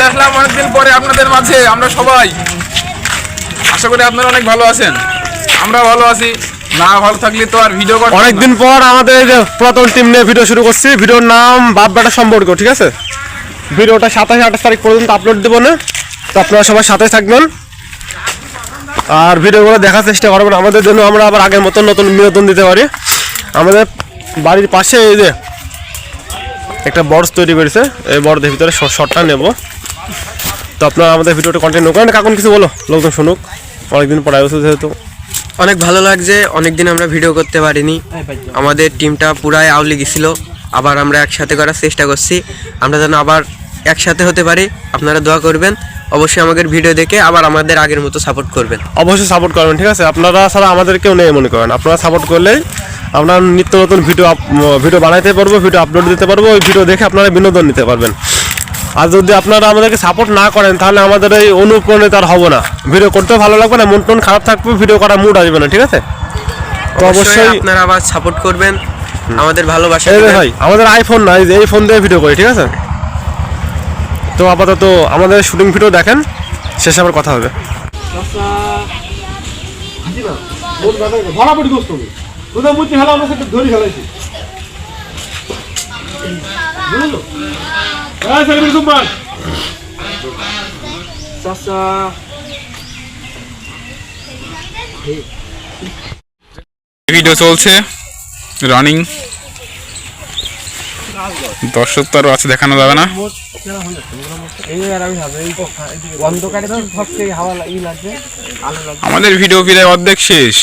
চলে আসলাম অনেকদিন পরে আপনাদের মাঝে। আমরা সবাই আশা করি আপনারা অনেক ভালো আছেন, আমরা ভালো আছি। না ভালো থাকলে তো আর ভিডিও করতে। অনেকদিন পর আমাদের এই যে পুরাতন টিম নিয়ে ভিডিও শুরু করছি। ভিডিওর নাম বাপ বেটা সম্পর্ক, ঠিক আছে? ভিডিওটা 27-28 তারিখ পর্যন্ত আপলোড দেবো না, তো আপনারা সবাই সাথে থাকবেন আর ভিডিওগুলো দেখার চেষ্টা করবেন আমাদের জন্য, আমরা আবার আগের মতন নতুন বিনোদন দিতে পারি। আমাদের বাড়ির পাশে এই যে একটা বর্ড তৈরি করেছে, এই বর্ডের ভিতরে শর্টটা নেব। তো আপনারা আমাদের ভিডিওটা কন্টিনিউ করেন। কাকুন কিছু বলো, লোকজন শুনুক, অনেকদিন পর আয়োজন যেহেতু। অনেক ভালো লাগছে, অনেকদিন আমরা ভিডিও করতে পারিনি। আমাদের টিমটা পুরাই আউলি গেছিল, আবার আমরা একসাথে করার চেষ্টা করছি। আমরা যেন আবার একসাথে হতে পারি, আপনারা দোয়া করবেন। অবশ্যই আমাদের ভিডিও দেখে আবার আমাদের আগের মতো সাপোর্ট করবেন। অবশ্যই সাপোর্ট করবেন, ঠিক আছে? আপনারা ছাড়া আমাদের কেউ নেই মনে করেন। আপনারা সাপোর্ট করলেই আমরা নিত্য নতুন ভিডিও বানাইতে পারবো, ভিডিও আপলোড দিতে পারবো। ওই ভিডিও দেখে আপনারা বিনোদন নিতে পারবেন। আর যদি আপনারা আমাদেরকে সাপোর্ট না করেন তাহলে আমাদের এই অনুপ্রাণিত আর হবো না, ভিডিও করতেও ভালো লাগবে না, মন টন খারাপ থাকবে, ভিডিও করার মুড আসবে না, ঠিক আছে? তো অবশ্যই আপনারা আবার সাপোর্ট করবেন, আমাদের ভালোবাসা। ভাই আমাদের আইফোন নাই, যে এই ফোন দিয়ে ভিডিও করি, ঠিক আছে? তো আপাতত আমাদের শুটিং ভিডিও দেখেন, শেষে আবার কথা হবে। ভিডিও চলছে রানিং, দর্শক তো আরো আছে, দেখানো যাবে না। আমাদের ভিডিও প্রায় অর্ধেক শেষ।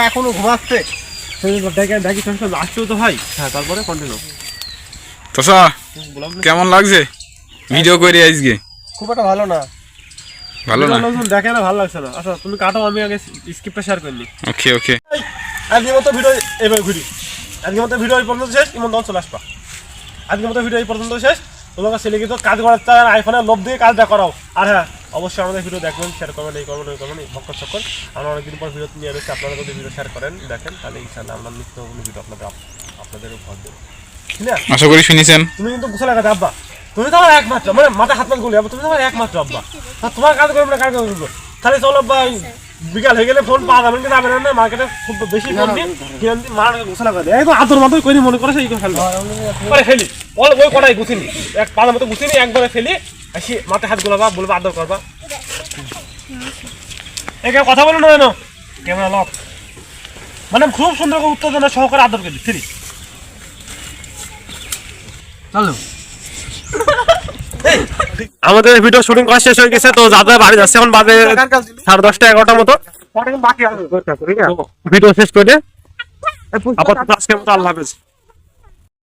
এখনো ঘুমাচ্ছে, আসছেও তো ভাই। হ্যাঁ, তারপরে কন্টিনিউ। তোষা কেমন লাগছে ভিডিও করে আজকে? খুব একটা ভালো না, ভালো না, দেখে না, ভালো লাগছে না। আচ্ছা তুমি কাটো, আমি আগে স্ক্রিপ্টটা শেয়ার করিনি। ওকে ওকে। আজকের মতো ভিডিও এইভাবে ঘুরি, আজকের মতো ভিডিও এই পর্যন্ত শেষ। ইমন দল চলে আসবা। আজকের মতো ভিডিও এই পর্যন্ত শেষ। তোমাকে ছেলে কিন্তু কাজ করার চায়, আইফোনের লোভ দিয়ে কাজটা করাও। আর হ্যাঁ, অবশ্যই আমাদের ভিডিও দেখবেন, শেয়ার করবেন, এই করবেন, ওই করবেন, ভক্কর চক্কর। আমরা অনেকদিন পর ভিডিও নিয়ে এসেছি। আপনারা যদি ভিডিও শেয়ার করেন, দেখেন, তাহলে ইনশাআল্লাহ আমরা নিত্য নতুন ভিডিও আপনাদের উপহার দেবো। ঠিক আছে? আশা করি শুনেছেন। তুমি কিন্তু গুছা লাগাতে আব্বা, তুমি তো আমার একমাত্র, মানে মাথা হাত পাত গুলি আব্বা, তুমি তো আমার একমাত্র আব্বা। তোমার কাজ করবো না, কাজ করবো তাহলে চলো আব্বা। বিকাল হয়ে গেলে ফোন পাওয়া যাবেন, কিন্তু যাবেন না মার্কেটে, খুব বেশি ফোন দিয়ে মার গুছা লাগাতে একদম আদর মতো করে মনে করে সেই ফেলবো, ফেলি ওই কটাই গুছিনি, এক পাড়ার মতো গুছিনি, একবারে ফেলি আসি, মাথায় হাত গোলাবা, বলবা আদর করবা। একে কথা বলো না কেন, ক্যামেরা লক, মানে খুব সুন্দর করে উত্তেজনা সহকারে আদর করি। ফিরি চলো। আমাদের ভিডিও শুটিং করা শেষ হয়ে গেছে, তো যাদের বাড়ি যাচ্ছে এখন বাজে 10:30-11টার মতো। ভিডিও শেষ করে আপাতত আজকের মতো আল্লাহ হাফেজ।